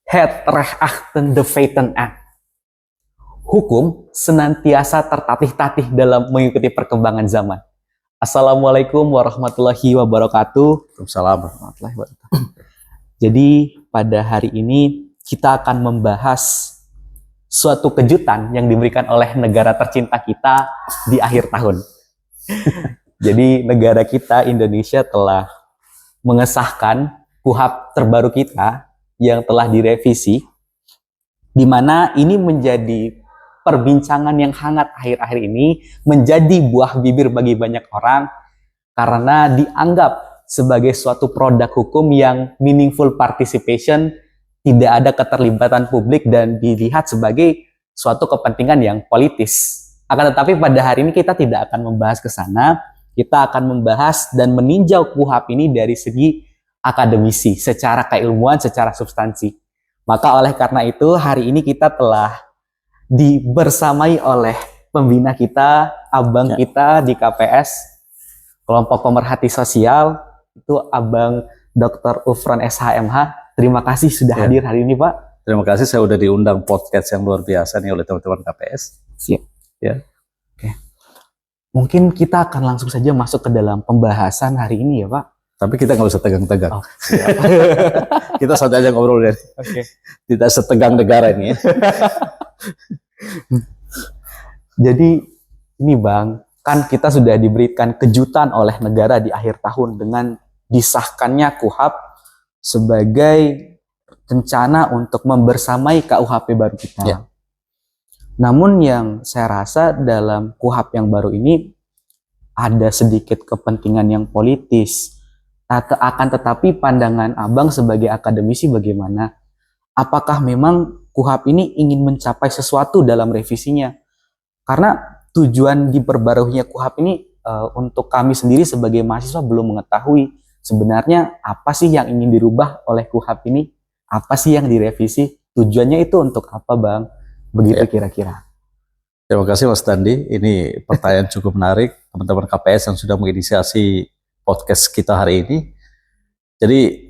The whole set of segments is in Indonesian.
Het rechten de feiten aan. Hukum senantiasa tertatih-tatih dalam mengikuti perkembangan zaman. Assalamualaikum warahmatullahi wabarakatuh. Waalaikumsalam warahmatullahi wabarakatuh. Jadi pada hari ini kita akan membahas suatu kejutan yang diberikan oleh negara tercinta kita di akhir tahun. Jadi negara kita Indonesia telah mengesahkan KUHP terbaru kita yang telah direvisi, di mana ini menjadi perbincangan yang hangat akhir-akhir ini, menjadi buah bibir bagi banyak orang karena dianggap sebagai suatu produk hukum yang meaningful participation, tidak ada keterlibatan publik dan dilihat sebagai suatu kepentingan yang politis. Akan tetapi pada hari ini kita tidak akan membahas ke sana, kita akan membahas dan meninjau KUHP ini dari segi akademisi, secara keilmuan, secara substansi. Maka oleh karena itu hari ini kita telah dibersamai oleh pembina kita, abang kita di KPS, kelompok pemerhati sosial, itu Abang Dr. Ufron SHMH. Terima kasih sudah hadir hari ini, Pak. Terima kasih, saya udah diundang podcast yang luar biasa nih oleh teman-teman KPS. Siap. Ya. Oke. Mungkin kita akan langsung saja masuk ke dalam pembahasan hari ini ya, Pak. Tapi kita nggak usah tegang-tegang. Oh, Kita santai aja ngobrol deh. Oke. Tidak setegang negara ini. Ya. Jadi ini Bang, kan kita sudah diberikan kejutan oleh negara di akhir tahun dengan disahkannya KUHP sebagai rencana untuk membersamai KUHP baru kita. Ya. Namun yang saya rasa dalam KUHP yang baru ini ada sedikit kepentingan yang politis. Akan tetapi pandangan Abang sebagai akademisi bagaimana? Apakah memang KUHP ini ingin mencapai sesuatu dalam revisinya? Karena tujuan diperbaruinya KUHP ini untuk kami sendiri sebagai mahasiswa belum mengetahui sebenarnya apa sih yang ingin dirubah oleh KUHP ini, apa sih yang direvisi, tujuannya itu untuk apa Bang? Begitu kira-kira. Terima kasih Mas Dandi, ini pertanyaan cukup menarik teman-teman KPS yang sudah menginisiasi podcast kita hari ini. Jadi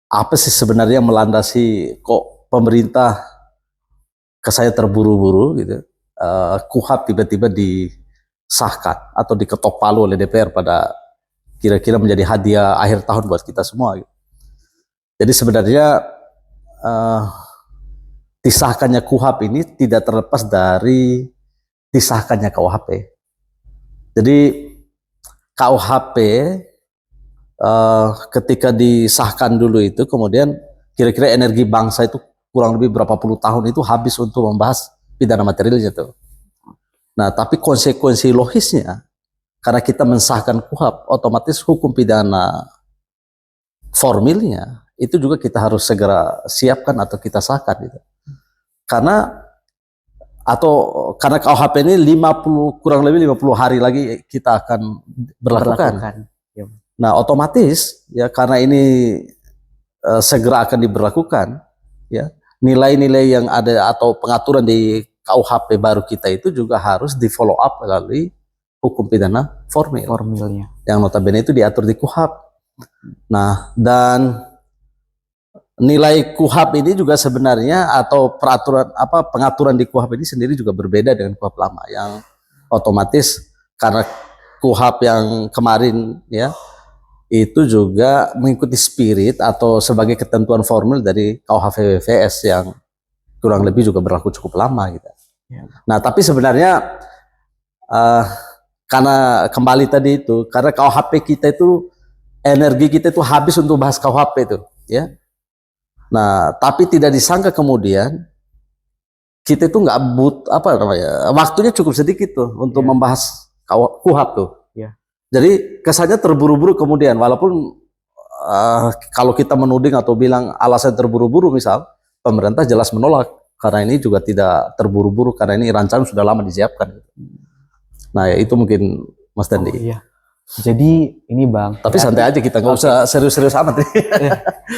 apa sih sebenarnya melandasi kok pemerintah ke saya terburu-buru gitu, KUHP tiba-tiba disahkan atau diketok palu oleh DPR pada kira-kira menjadi hadiah akhir tahun buat kita semua gitu. Jadi sebenarnya disahkannya KUHP ini tidak terlepas dari disahkannya KUHP. Jadi KUHP ketika disahkan dulu itu, kemudian kira-kira energi bangsa itu kurang lebih berapa puluh tahun itu habis untuk membahas pidana materialnya tuh. Nah, tapi konsekuensi logisnya, karena kita mensahkan KUHP, otomatis hukum pidana formilnya itu juga kita harus segera siapkan atau kita sahkan gitu. Karena KUHP ini kurang lebih 50 hari lagi kita akan berlakukan. Nah, otomatis ya karena ini segera akan diberlakukan, ya nilai-nilai yang ada atau pengaturan di KUHP baru kita itu juga harus di follow up melalui hukum pidana formilnya, yang notabene itu diatur di KUHP. Nah, dan nilai KUHP ini juga sebenarnya atau pengaturan di KUHP ini sendiri juga berbeda dengan KUHP lama, yang otomatis karena KUHP yang kemarin ya itu juga mengikuti spirit atau sebagai ketentuan formil dari KUHP WVS yang kurang lebih juga berlaku cukup lama gitu. Ya. Nah, tapi sebenarnya karena kembali tadi itu, karena KUHP kita itu energi kita itu habis untuk bahas KUHP itu, ya. Nah, tapi tidak disangka kemudian kita itu nggak waktunya cukup sedikit tuh untuk membahas KUHP tuh. Jadi kesannya terburu-buru kemudian, walaupun kalau kita menuding atau bilang alasan terburu-buru, misal pemerintah jelas menolak karena ini juga tidak terburu-buru karena ini rancangan sudah lama disiapkan. Nah, ya itu mungkin Mas Dandi. Iya. Jadi ini Bang. Tapi santai aja, kita nggak usah serius-serius amat.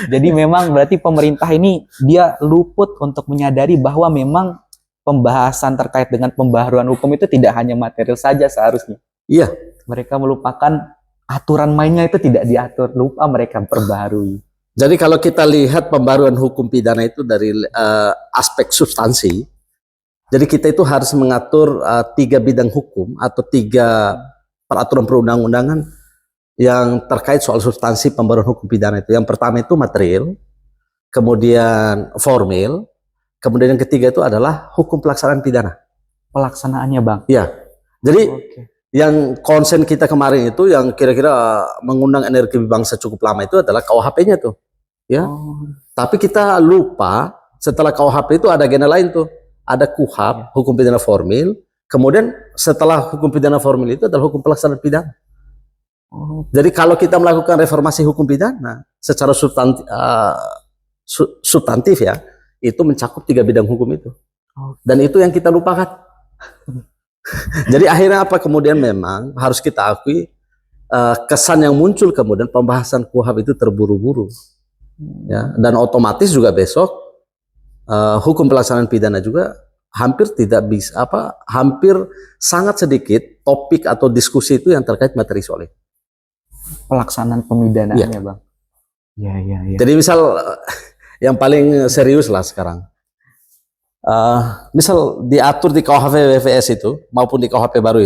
Jadi memang berarti pemerintah ini dia luput untuk menyadari bahwa memang pembahasan terkait dengan pembaharuan hukum itu tidak hanya material saja seharusnya. Iya. Mereka melupakan aturan mainnya itu tidak diatur, lupa mereka perbaharui. Jadi kalau kita lihat pembaruan hukum pidana itu dari aspek substansi, jadi kita itu harus mengatur 3 bidang hukum atau 3 peraturan perundang-undangan yang terkait soal substansi pembaruan hukum pidana itu. Yang pertama itu material, kemudian formil, kemudian yang ketiga itu adalah hukum pelaksanaan pidana. Pelaksanaannya, Bang. Ya, jadi Oke. yang konsen kita kemarin itu yang kira-kira mengundang energi bangsa cukup lama itu adalah KUHP-nya tuh, ya. Oh, Tapi kita lupa setelah KUHP itu ada agenda lain tuh, ada KUHAP, hukum pidana formil. Kemudian setelah hukum pidana formil itu adalah hukum pelaksanaan pidana. oh, Jadi kalau kita melakukan reformasi hukum pidana secara substantif ya, itu mencakup 3 bidang hukum itu. oh. Dan itu yang kita lupakan. Jadi akhirnya apa kemudian memang harus kita akui kesan yang muncul kemudian pembahasan KUHAP itu terburu-buru. Ya, dan otomatis juga besok hukum pelaksanaan pidana juga hampir tidak bisa hampir sangat sedikit topik atau diskusi itu yang terkait materi soal itu. Pelaksanaan pemidanaannya, Iya. Bang. Iya. Jadi misal yang paling serius lah sekarang, misal diatur di KUHP WVS itu maupun di KUHP baru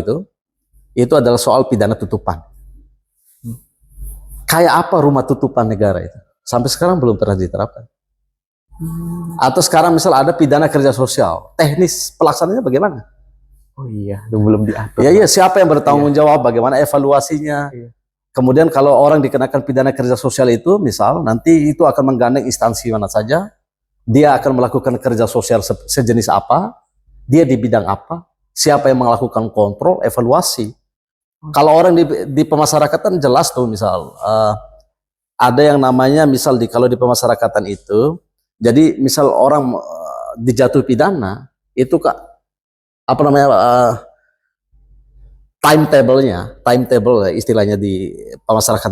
itu adalah soal pidana tutupan. Kayak apa rumah tutupan negara itu? Sampai sekarang belum pernah diterapkan. Atau sekarang misal ada pidana kerja sosial, teknis pelaksanaannya bagaimana? Oh iya, itu belum diatur. Iya, siapa yang bertanggung jawab? Bagaimana evaluasinya? Iya. Kemudian kalau orang dikenakan pidana kerja sosial itu, misal nanti itu akan menggandeng instansi mana saja, dia akan melakukan kerja sosial sejenis apa, dia di bidang apa, siapa yang melakukan kontrol, evaluasi. Kalau orang di pemasyarakatan jelas tuh misal ada yang namanya misal kalau di pemasyarakatan itu, jadi misal orang dijatuhi pidana itu apa namanya timetable istilahnya di masyarakat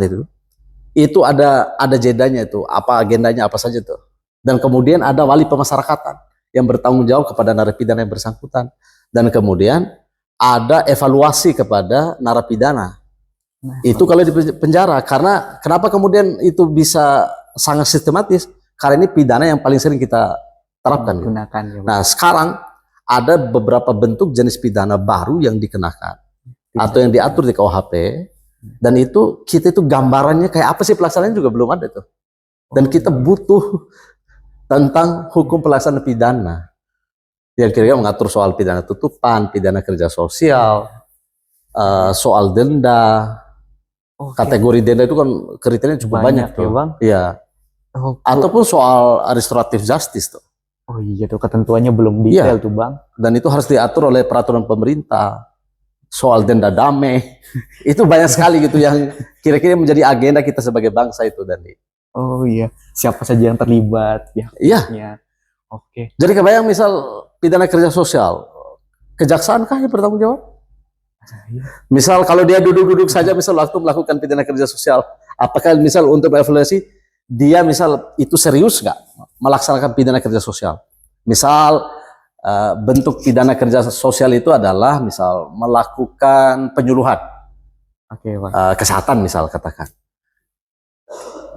itu ada jedanya itu, apa agendanya apa saja tuh. Dan kemudian ada wali pemasyarakatan yang bertanggung jawab kepada narapidana yang bersangkutan. Dan kemudian ada evaluasi kepada narapidana. Itu kalau di penjara. Karena kenapa kemudian itu bisa sangat sistematis? Karena ini pidana yang paling sering kita terapkan. Gunakan, ya, Nah, sekarang ada beberapa bentuk jenis pidana baru yang dikenakan atau yang diatur di KUHP, dan itu kita itu gambarannya kayak apa sih pelaksanaannya juga belum ada tuh. Dan kita butuh tentang hukum pelaksanaan pidana yang kira-kira mengatur soal pidana tutupan, pidana kerja sosial, soal denda. Kategori denda itu kan kriterianya cukup banyak tuh, ya, Bang. Iya. Ataupun soal restoratif justice tuh. Oh iya tuh, ketentuannya belum detail tuh, Bang. Dan itu harus diatur oleh peraturan pemerintah. Soal denda damai, itu banyak sekali gitu yang kira-kira menjadi agenda kita sebagai bangsa itu, Dandi. Oh iya, siapa saja yang terlibat? Iya. Oke. Jadi kebayang misal pidana kerja sosial, kejaksaan kah yang bertanggung jawab? Misal kalau dia duduk-duduk saja misal waktu melakukan pidana kerja sosial, apakah misal untuk evaluasi dia misal itu serius nggak melaksanakan pidana kerja sosial? Misal bentuk pidana kerja sosial itu adalah misal melakukan penyuluhan, kesehatan misal katakan.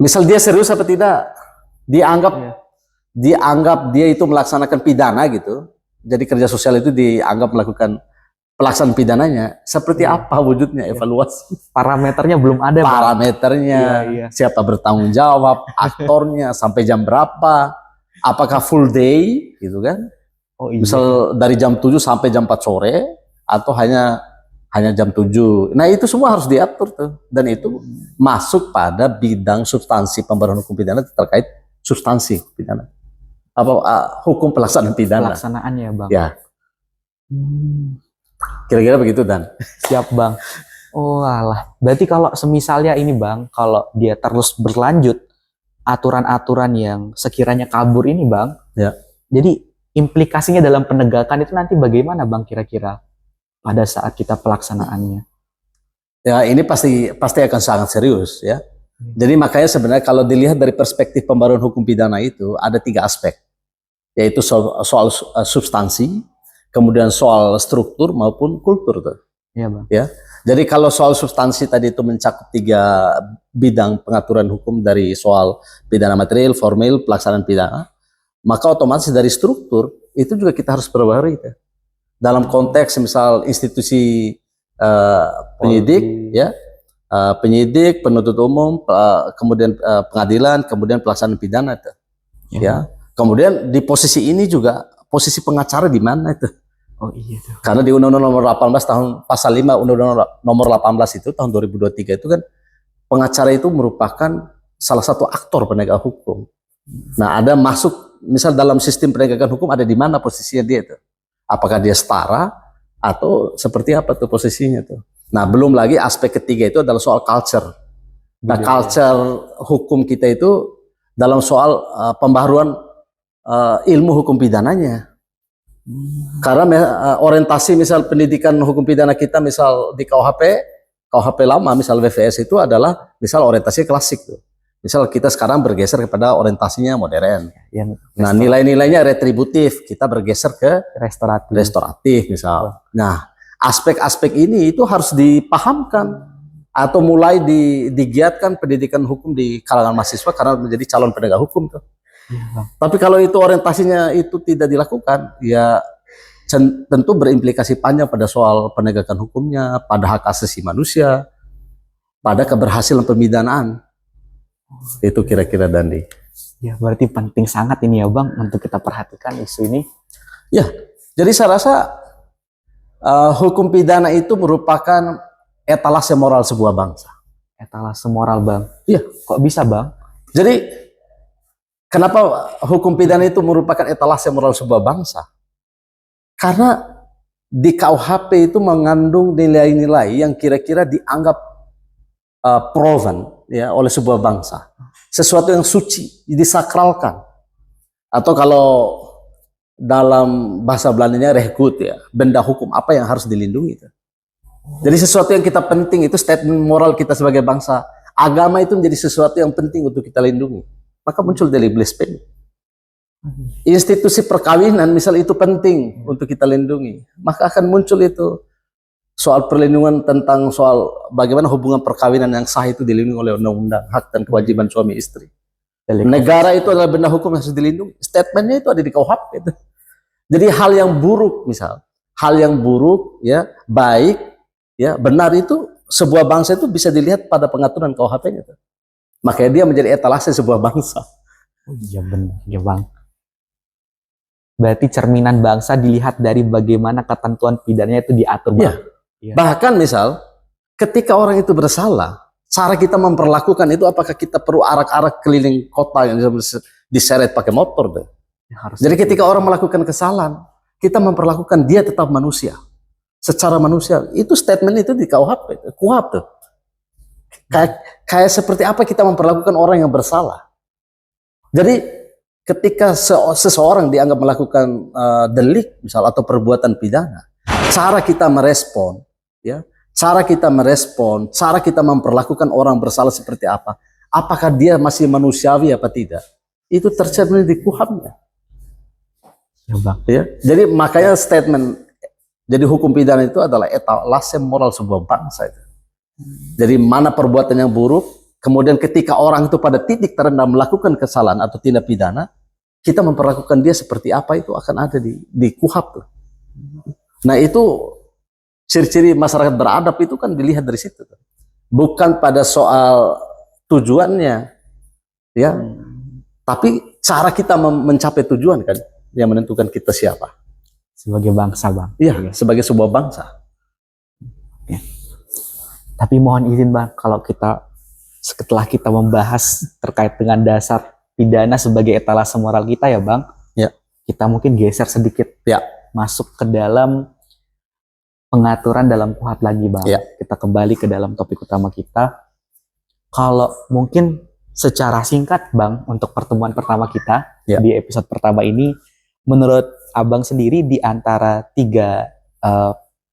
Misal dia serius apa tidak? Dianggap dia itu melaksanakan pidana gitu. Jadi kerja sosial itu dianggap melakukan pelaksanaan pidananya. Seperti apa wujudnya, evaluasi? Parameternya belum ada. Parameternya, siapa bertanggung jawab, aktornya, sampai jam berapa, apakah full day gitu kan? Oh, iya. Misal dari jam 7 sampai jam 4 sore atau hanya jam 7. Nah, itu semua harus diatur tuh. Dan itu masuk pada bidang substansi pembaruan hukum pidana terkait substansi pidana. Hukum pelaksanaan pidana. Pelaksanaannya, Bang. Ya. Kira-kira begitu, Dan. Siap, Bang. Oh alah. Berarti kalau semisalnya ini, Bang, kalau dia terus berlanjut aturan-aturan yang sekiranya kabur ini, Bang. Ya. Jadi implikasinya dalam penegakan itu nanti bagaimana, Bang, kira-kira pada saat kita pelaksanaannya? Ya, ini pasti akan sangat serius ya. Jadi makanya sebenarnya kalau dilihat dari perspektif pembaruan hukum pidana itu ada 3 aspek, yaitu soal substansi, kemudian soal struktur maupun kultur tuh. Iya, Bang. Ya. Jadi kalau soal substansi tadi itu mencakup 3 bidang pengaturan hukum, dari soal pidana material, formil, pelaksanaan pidana, maka otomatis dari struktur itu juga kita harus perbarui. Dalam konteks misal institusi penyidik, ya, penyidik, penuntut umum, kemudian pengadilan, kemudian pelaksanaan pidana itu. Ya. Kemudian di posisi ini juga posisi pengacara di mana itu? Oh iya tuh. Karena di Undang-Undang Nomor 18 tahun pasal 5 Undang-Undang Nomor 18 itu tahun 2023 itu kan pengacara itu merupakan salah satu aktor penegak hukum. Nah, ada masuk misal dalam sistem penegakan hukum ada di mana posisinya dia itu? Apakah dia setara atau seperti apa tuh posisinya tuh? Nah, belum lagi aspek ketiga itu adalah soal culture. Nah, culture hukum kita itu dalam soal pembaharuan ilmu hukum pidananya. Karena orientasi misal pendidikan hukum pidana kita misal di KUHP lama misal WVS itu adalah misal orientasi klasik tuh. Misal kita sekarang bergeser kepada orientasinya modern. Nah, nilai-nilainya retributif, kita bergeser ke restoratif misal. Nah, aspek-aspek ini itu harus dipahamkan atau mulai digiatkan pendidikan hukum di kalangan mahasiswa karena menjadi calon penegak hukum tuh. Tapi kalau itu orientasinya itu tidak dilakukan, ya tentu berimplikasi panjang pada soal penegakan hukumnya, pada hak asasi manusia, pada keberhasilan pemidanaan. Itu kira-kira, Dandi. Ya, berarti penting sangat ini ya, Bang, untuk kita perhatikan isu ini. Ya, jadi saya rasa hukum pidana itu merupakan etalase moral sebuah bangsa. Etalase moral, Bang. Iya. Kok bisa, Bang? Jadi kenapa hukum pidana itu merupakan etalase moral sebuah bangsa? Karena di KUHP itu mengandung nilai-nilai yang kira-kira dianggap proven ya oleh sebuah bangsa. Sesuatu yang suci, disakralkan. Atau kalau dalam bahasa Belandanya rehgut ya, benda hukum apa yang harus dilindungi. Jadi sesuatu yang kita penting itu statement moral kita sebagai bangsa. Agama itu menjadi sesuatu yang penting untuk kita lindungi. Maka muncul dari blasphemy. Institusi perkawinan misal itu penting untuk kita lindungi, maka akan muncul itu soal perlindungan tentang soal bagaimana hubungan perkawinan yang sah itu dilindungi oleh undang-undang, hak dan kewajiban suami istri. Negara itu adalah benda hukum yang harus dilindungi. Statementnya itu ada di KUHP itu. Jadi hal yang buruk misal, hal yang buruk ya, baik ya, benar itu sebuah bangsa itu bisa dilihat pada pengaturan KUHP-nya. Makanya dia menjadi etalase sebuah bangsa. Oh iya benar, ya Bang. Berarti cerminan bangsa dilihat dari bagaimana ketentuan pidananya itu diatur, Bang. Ya. Bahkan misal, ketika orang itu bersalah, cara kita memperlakukan itu apakah kita perlu arak-arak keliling kota yang diseret pakai motor deh. Jadi ketika orang melakukan kesalahan, kita memperlakukan dia tetap manusia. Secara manusia, itu statement itu di KUHP, kuhap tuh. Kayak seperti apa kita memperlakukan orang yang bersalah. Jadi ketika seseorang dianggap melakukan delik misal atau perbuatan pidana, cara kita merespon, ya, cara kita memperlakukan orang bersalah seperti apa? Apakah dia masih manusiawi apa tidak? Itu tercermin di KUHP-nya. Ya, jadi makanya statement, jadi hukum pidana itu adalah etalase moral sebuah bangsa itu. Jadi mana perbuatan yang buruk, kemudian ketika orang itu pada titik terendah melakukan kesalahan atau tindak pidana, kita memperlakukan dia seperti apa itu akan ada di KUHP tuh. Nah itu ciri-ciri masyarakat beradab itu kan dilihat dari situ. Bukan pada soal tujuannya, ya, tapi cara kita mencapai tujuan kan yang menentukan kita siapa. Sebagai bangsa, Bang. Iya, sebagai sebuah bangsa. Ya. Tapi mohon izin, Bang, kalau kita setelah kita membahas terkait dengan dasar pidana sebagai etalase moral kita ya, Bang. Ya. Kita mungkin geser sedikit. Ya. Masuk ke dalam pengaturan dalam KUHP lagi, Bang. Ya. Kita kembali ke dalam topik utama kita. Kalau mungkin secara singkat, Bang, untuk pertemuan pertama kita di episode pertama ini, menurut Abang sendiri di antara 3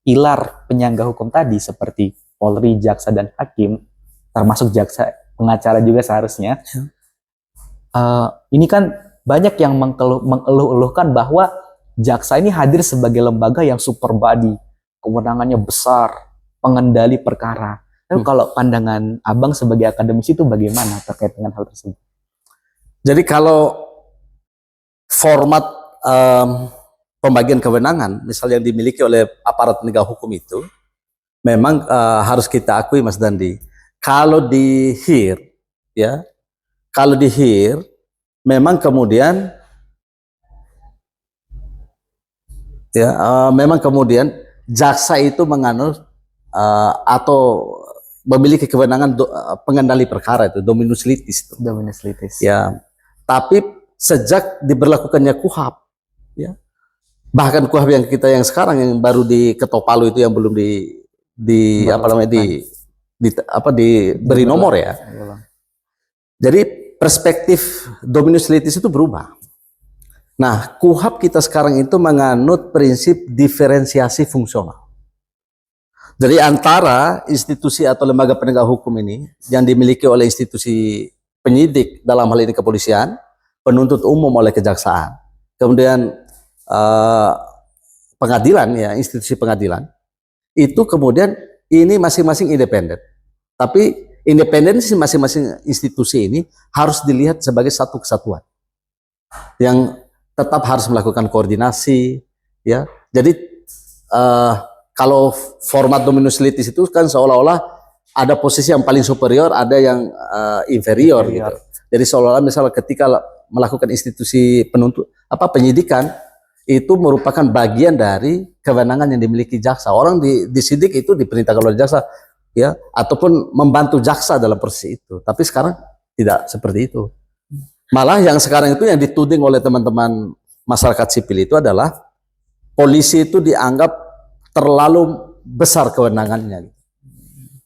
pilar penyangga hukum tadi seperti Polri, jaksa, dan hakim, termasuk jaksa, pengacara juga seharusnya, ini kan banyak yang mengeluh-eluhkan bahwa jaksa ini hadir sebagai lembaga yang super body, kewenangannya besar, pengendali perkara. Lalu kalau pandangan Abang sebagai akademisi itu bagaimana terkait dengan hal tersebut? Jadi kalau format pembagian kewenangan, misalnya yang dimiliki oleh aparat penegak hukum itu, memang harus kita akui, Mas Dandi, kalau di HIR, ya, kalau di HIR, memang kemudian, ya, memang kemudian jaksa itu menganut atau memiliki kewenangan pengendali perkara itu, dominus litis. Dominus litis. Ya, tapi sejak diberlakukannya KUHP, ya, bahkan KUHP yang kita yang sekarang yang baru diketok palu itu yang belum diberi nomor ya. Jadi perspektif dominus litis itu berubah. Nah, KUHP kita sekarang itu menganut prinsip diferensiasi fungsional. Jadi antara institusi atau lembaga penegak hukum ini yang dimiliki oleh institusi penyidik, dalam hal ini kepolisian, penuntut umum oleh kejaksaan, kemudian pengadilan, ya, institusi pengadilan, itu kemudian ini masing-masing independen. Tapi independensi masing-masing institusi ini harus dilihat sebagai satu kesatuan yang tetap harus melakukan koordinasi, ya. Jadi kalau format dominus litis itu kan seolah-olah ada posisi yang paling superior, ada yang inferior gitu. Jadi seolah-olah misalnya ketika melakukan institusi penyidikan itu merupakan bagian dari kewenangan yang dimiliki jaksa. Orang disidik itu diperintahkan oleh jaksa, ya, ataupun membantu jaksa dalam proses itu. Tapi sekarang tidak seperti itu. Malah yang sekarang itu yang dituding oleh teman-teman masyarakat sipil itu adalah polisi itu dianggap terlalu besar kewenangannya.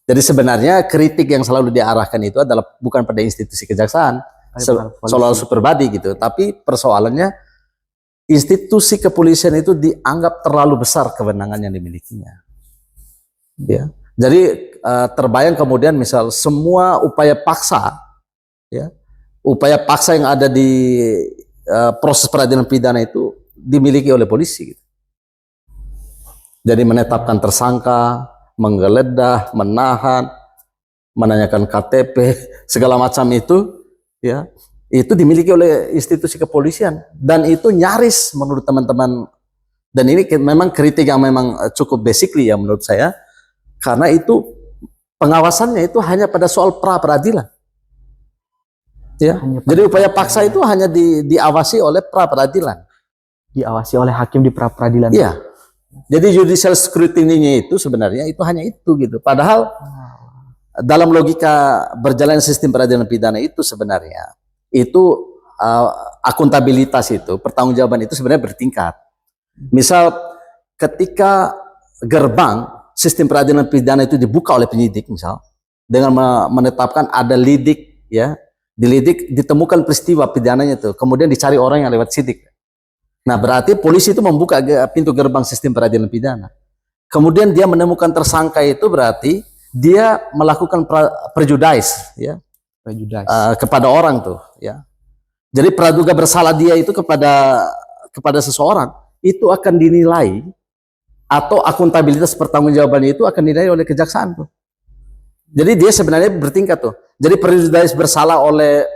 Jadi sebenarnya kritik yang selalu diarahkan itu adalah bukan pada institusi kejaksaan, soal super body gitu, tapi persoalannya institusi kepolisian itu dianggap terlalu besar kewenangan yang dimilikinya. Ya. Jadi terbayang kemudian misal semua upaya paksa, ya, upaya paksa yang ada di proses peradilan pidana itu dimiliki oleh polisi gitu. Jadi menetapkan tersangka, menggeledah, menahan, menanyakan KTP, segala macam itu, ya, itu dimiliki oleh institusi kepolisian, dan itu nyaris menurut teman-teman, dan ini memang kritik yang memang cukup basically ya menurut saya, karena itu pengawasannya itu hanya pada soal pra peradilan, ya. Jadi upaya paksa itu hanya diawasi oleh pra peradilan, diawasi oleh hakim di pra peradilan. Iya. Jadi judicial scrutiny-nya itu sebenarnya itu hanya itu gitu. Padahal dalam logika berjalan sistem peradilan pidana itu sebenarnya itu akuntabilitas itu, pertanggungjawaban itu sebenarnya bertingkat. Misal ketika gerbang sistem peradilan pidana itu dibuka oleh penyidik, misal dengan menetapkan ada lidik, ya, dilidik, ditemukan peristiwa pidananya itu, kemudian dicari orang yang lewat sidik. Nah, berarti polisi itu membuka pintu gerbang sistem peradilan pidana. Kemudian dia menemukan tersangka itu berarti dia melakukan prejudice, ya, kepada orang tuh, ya. Jadi praduga bersalah dia itu kepada seseorang itu akan dinilai, atau akuntabilitas pertanggungjawabannya itu akan dinilai oleh kejaksaan tuh. Jadi dia sebenarnya bertingkat tuh. Jadi prejudice bersalah oleh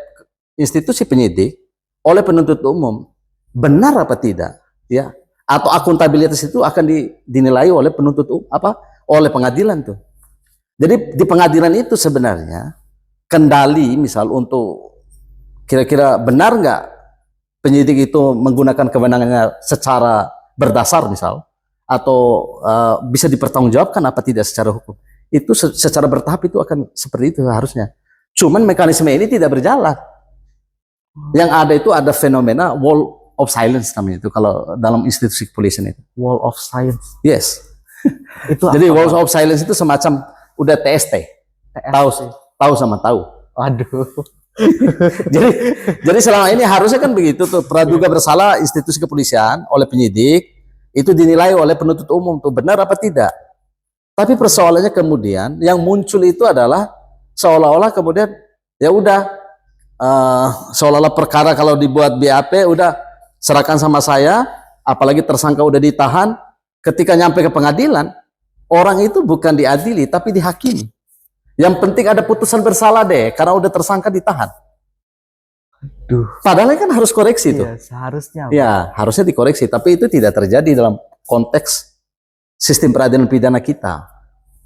institusi penyidik, oleh penuntut umum, benar apa tidak, ya, atau akuntabilitas itu akan dinilai oleh penuntut oleh pengadilan tuh. Jadi di pengadilan itu sebenarnya kendali misal untuk kira-kira benar nggak penyidik itu menggunakan kewenangannya secara berdasar misal, atau bisa dipertanggungjawabkan apa tidak secara hukum, itu secara bertahap itu akan seperti itu harusnya. Cuman mekanisme ini tidak berjalan. Yang ada itu ada fenomena wall of silence namanya itu kalau dalam institusi kepolisian itu. Wall of silence. Yes. Itu jadi wall of silence itu semacam udah TST. Tahu sama tahu. Aduh. jadi selama ini harusnya kan begitu tuh, praduga bersalah institusi kepolisian oleh penyidik itu dinilai oleh penuntut umum tuh benar apa tidak. Tapi persoalannya kemudian yang muncul itu adalah seolah-olah kemudian ya udah seolah-olah perkara kalau dibuat BAP udah serahkan sama saya, apalagi tersangka udah ditahan, ketika nyampe ke pengadilan orang itu bukan diadili tapi dihakimi. Yang penting ada putusan bersalah deh, karena udah tersangka ditahan. Duh. Padahal kan harus koreksi tuh. Iya, seharusnya. Ya, harusnya dikoreksi, tapi itu tidak terjadi dalam konteks sistem peradilan pidana kita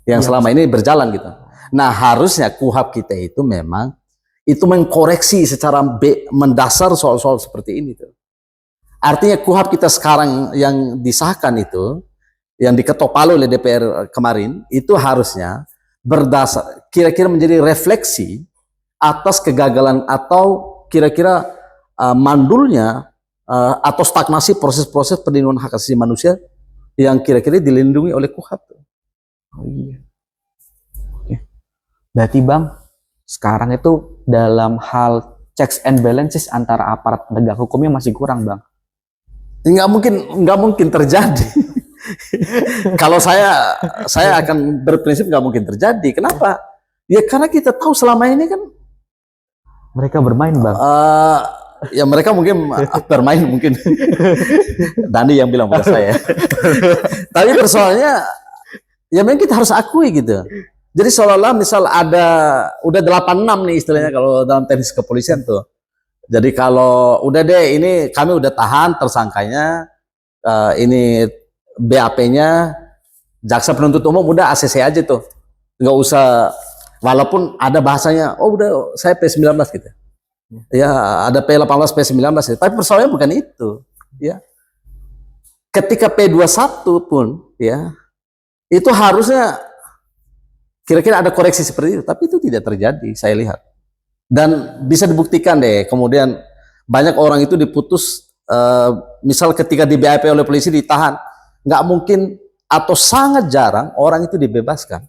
yang selama ini berjalan gitu. Nah, harusnya KUHP kita itu memang itu mengkoreksi secara mendasar soal-soal seperti ini tuh. Artinya KUHP kita sekarang yang disahkan itu, yang diketok palu oleh DPR kemarin, itu harusnya berdasar kira-kira menjadi refleksi atas kegagalan atau kira-kira mandulnya atau stagnasi proses-proses perlindungan hak asasi manusia yang kira-kira dilindungi oleh KUHP. Oh iya. Oke. Berarti Bang, sekarang itu dalam hal checks and balances antara aparat penegak hukumnya masih kurang, Bang. Nggak mungkin terjadi. Kalau saya akan berprinsip nggak mungkin terjadi. Kenapa? Ya karena kita tahu selama ini kan mereka bermain, Bang. Ya mereka mungkin bermain mungkin. Dani yang bilang bukan saya. Tapi persoalannya ya memang kita harus akui gitu. Jadi seolah-olah misal udah 86 nih istilahnya kalau dalam teknis kepolisian tuh. Jadi kalau udah deh ini kami udah tahan tersangkanya, ini BAP-nya, jaksa penuntut umum udah ACC aja tuh. Nggak usah, walaupun ada bahasanya, oh udah saya P19 gitu. Ya ada P18, P19 gitu. Tapi persoalannya bukan itu. Ya. Ketika P21 pun ya, itu harusnya kira-kira ada koreksi seperti itu, tapi itu tidak terjadi, saya lihat. Dan bisa dibuktikan deh, kemudian banyak orang itu diputus, misal ketika di BAP oleh polisi ditahan, nggak mungkin atau sangat jarang orang itu dibebaskan.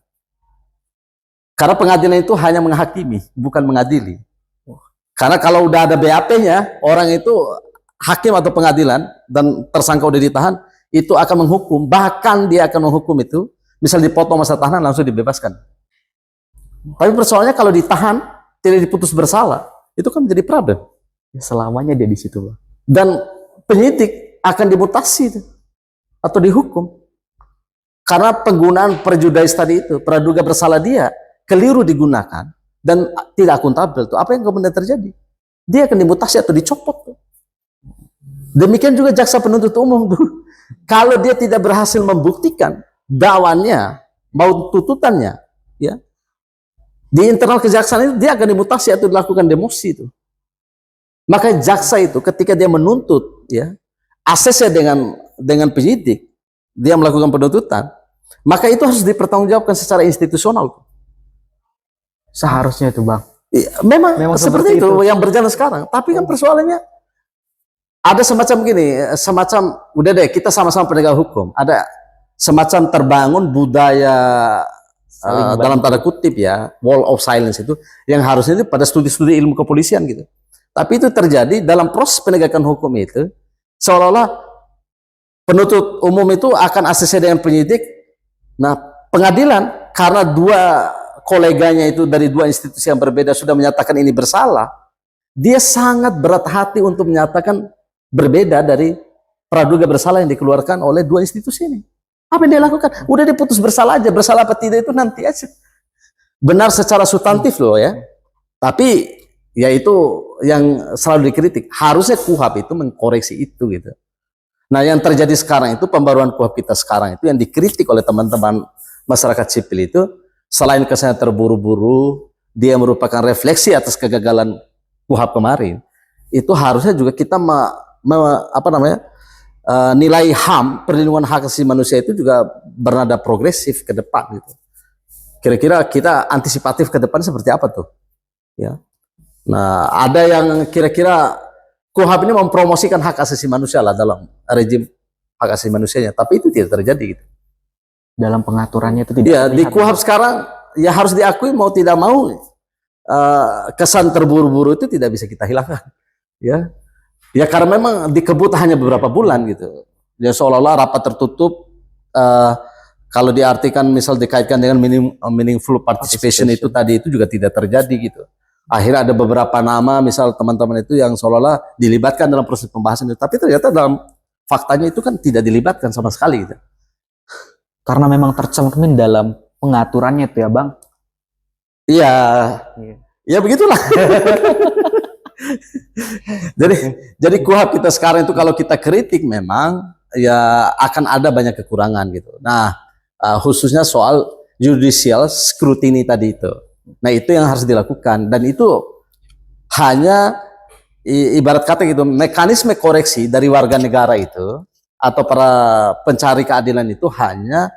Karena pengadilan itu hanya menghakimi, bukan mengadili. Karena kalau udah ada BAP-nya, orang itu hakim atau pengadilan dan tersangka udah ditahan, itu akan menghukum, bahkan dia akan menghukum itu, misal dipotong masa tahanan langsung dibebaskan. Tapi persoalannya kalau ditahan tidak diputus bersalah, itu kan menjadi problem. Selamanya dia di situ, Bang. Dan penyidik akan dimutasi atau dihukum karena penggunaan prejudis tadi itu, praduga bersalah dia keliru digunakan dan tidak akuntabel. Tuh apa yang kemudian terjadi? Dia akan dimutasi atau dicopot. Demikian juga jaksa penuntut umum tuh. Kalau dia tidak berhasil membuktikan dakwaannya mau tuntutannya, ya di internal kejaksaan itu dia akan dimutasi atau dilakukan demosi itu. Maka jaksa itu ketika dia menuntut, ya asesnya dengan penyidik, dia melakukan penuntutan, maka itu harus dipertanggungjawabkan secara institusional. Seharusnya itu, Bang. Memang seperti itu yang berjalan sekarang. Tapi kan persoalannya ada semacam gini, semacam udah deh kita sama-sama penegak hukum, ada semacam terbangun budaya dalam tanda kutip ya, wall of silence itu yang harusnya itu pada studi-studi ilmu kepolisian gitu. Tapi itu terjadi dalam proses penegakan hukum itu, seolah-olah penuntut umum itu akan ACC dengan penyidik. Nah, pengadilan karena dua koleganya itu dari dua institusi yang berbeda sudah menyatakan ini bersalah, dia sangat berat hati untuk menyatakan berbeda dari praduga bersalah yang dikeluarkan oleh dua institusi ini. Apa yang dia lakukan? Udah diputus bersalah aja, bersalah apa tidak itu nanti aja. Benar secara substantif loh ya. Tapi ya itu yang selalu dikritik. Harusnya KUHP itu mengkoreksi itu gitu. Nah yang terjadi sekarang itu pembaruan KUHP kita sekarang itu yang dikritik oleh teman-teman masyarakat sipil itu selain kesannya terburu-buru, dia merupakan refleksi atas kegagalan KUHP kemarin. Itu harusnya juga kita nilai HAM, perlindungan hak asasi manusia itu juga bernada progresif ke depan gitu. Kira-kira kita antisipatif ke depan seperti apa tuh? Ya. Nah, ada yang kira-kira KUHP ini mempromosikan hak asasi manusia lah dalam rejim hak asasi manusianya, tapi itu tidak terjadi gitu. Dalam pengaturannya itu tidak. Ya, di KUHP sekarang ya harus diakui mau tidak mau kesan terburu-buru itu tidak bisa kita hilangkan. Ya. Ya karena memang dikebut hanya beberapa bulan gitu. Ya seolah-olah rapat tertutup, kalau diartikan misal dikaitkan dengan meaningful participation itu tadi itu juga tidak terjadi gitu. Akhirnya ada beberapa nama misal teman-teman itu yang seolah-olah dilibatkan dalam proses pembahasan itu, tapi ternyata dalam faktanya itu kan tidak dilibatkan sama sekali gitu. karena memang tercermin dalam pengaturannya tuh ya Bang. Iya, ya begitulah. jadi KUHP kita sekarang itu kalau kita kritik memang ya akan ada banyak kekurangan gitu. Nah, khususnya soal judicial scrutiny tadi itu. Nah, itu yang harus dilakukan dan itu hanya ibarat kata gitu, mekanisme koreksi dari warga negara itu atau para pencari keadilan itu hanya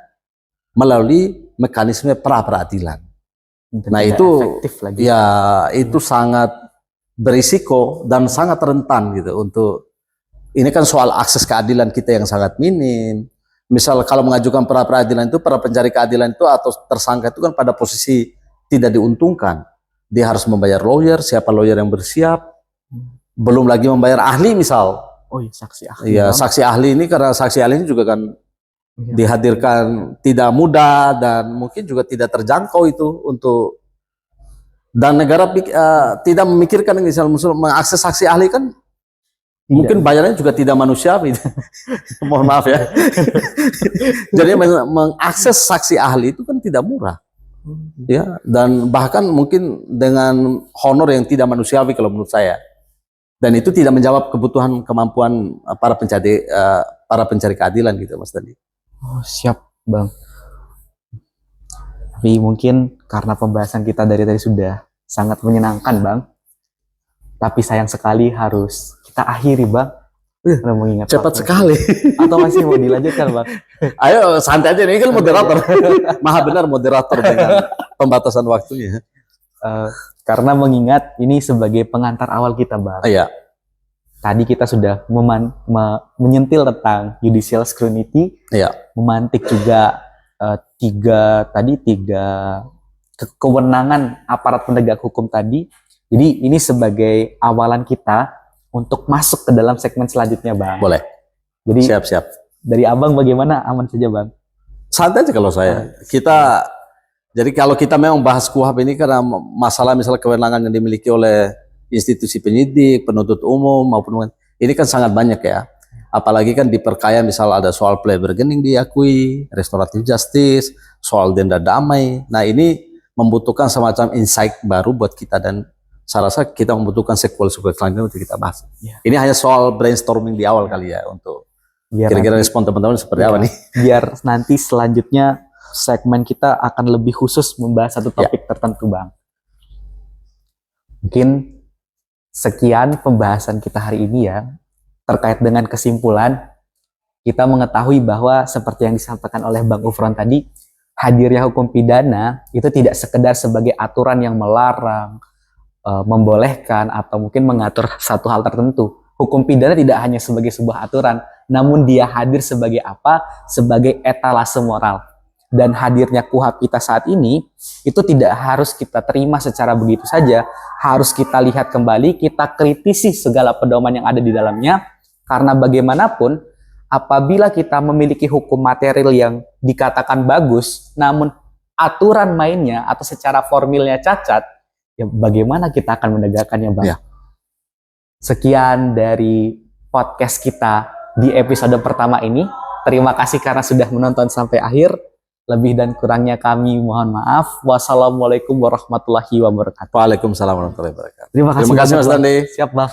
melalui mekanisme pra peradilan. Nah, itu lagi. Ya itu sangat berisiko dan sangat rentan gitu untuk ini kan soal akses keadilan kita yang sangat minim. Misal kalau mengajukan pra peradilan itu para pencari keadilan itu atau tersangka itu kan pada posisi tidak diuntungkan. Dia harus membayar lawyer, siapa lawyer yang bersiap, belum lagi membayar ahli misal. Oh iya, saksi ahli. Iya, saksi ahli ini karena saksi ahli ini juga kan dihadirkan tidak mudah dan mungkin juga tidak terjangkau itu untuk dan negara tidak memikirkan misal mengakses saksi ahli kan tidak. Mungkin bayarnya juga tidak manusiawi. Mohon maaf ya. Jadi mengakses saksi ahli itu kan tidak murah. Ya, dan bahkan mungkin dengan honor yang tidak manusiawi kalau menurut saya. Dan itu tidak menjawab kebutuhan kemampuan para pencari keadilan gitu Mas Dandi. Oh, siap Bang. Tapi mungkin karena pembahasan kita dari tadi sudah sangat menyenangkan Bang. Tapi sayang sekali harus kita akhiri Bang. Karena mengingat cepat sekali. Atau masih mau dilanjutkan Bang? Ayo santai aja, ini kan moderator. Maha benar moderator dengan pembatasan waktunya. Karena mengingat ini sebagai pengantar awal kita Bang. Iya. Tadi kita sudah menyentil tentang judicial scrutiny, memantik juga tiga kewenangan aparat penegak hukum tadi. Jadi ini sebagai awalan kita untuk masuk ke dalam segmen selanjutnya Bang. Boleh. Jadi siap. Dari Abang bagaimana? Aman saja Bang? Santai aja kalau saya. Jadi kalau kita memang bahas KUHP ini karena masalah misalnya kewenangan yang dimiliki oleh institusi penyidik, penuntut umum maupun ini kan sangat banyak ya. Apalagi kan diperkaya misal ada soal plea bargaining diakui, restoratif justice, soal denda damai. Nah, ini membutuhkan semacam insight baru buat kita dan saya rasa kita membutuhkan sequel selanjutnya untuk kita bahas. Ya. Ini hanya soal brainstorming di awal kali ya untuk kira-kira respon teman-teman seperti apa nih. Biar nanti selanjutnya segmen kita akan lebih khusus membahas satu topik tertentu Bang. Mungkin sekian pembahasan kita hari ini ya. Terkait dengan kesimpulan, kita mengetahui bahwa seperti yang disampaikan oleh Bang Ufron tadi, hadirnya hukum pidana itu tidak sekedar sebagai aturan yang melarang, membolehkan, atau mungkin mengatur satu hal tertentu. Hukum pidana tidak hanya sebagai sebuah aturan, namun dia hadir sebagai apa? Sebagai etalase moral. Dan hadirnya KUHP kita saat ini, itu tidak harus kita terima secara begitu saja. Harus kita lihat kembali, kita kritisi segala pedoman yang ada di dalamnya. Karena bagaimanapun, apabila kita memiliki hukum material yang dikatakan bagus, namun aturan mainnya atau secara formilnya cacat, ya bagaimana kita akan menegakkannya Bang? Ya. Sekian dari podcast kita di episode pertama ini. Terima kasih karena sudah menonton sampai akhir. Lebih dan kurangnya kami mohon maaf. Wassalamualaikum warahmatullahi wabarakatuh. Waalaikumsalam warahmatullahi wabarakatuh. Terima kasih Mas Dandi. Siap Bang.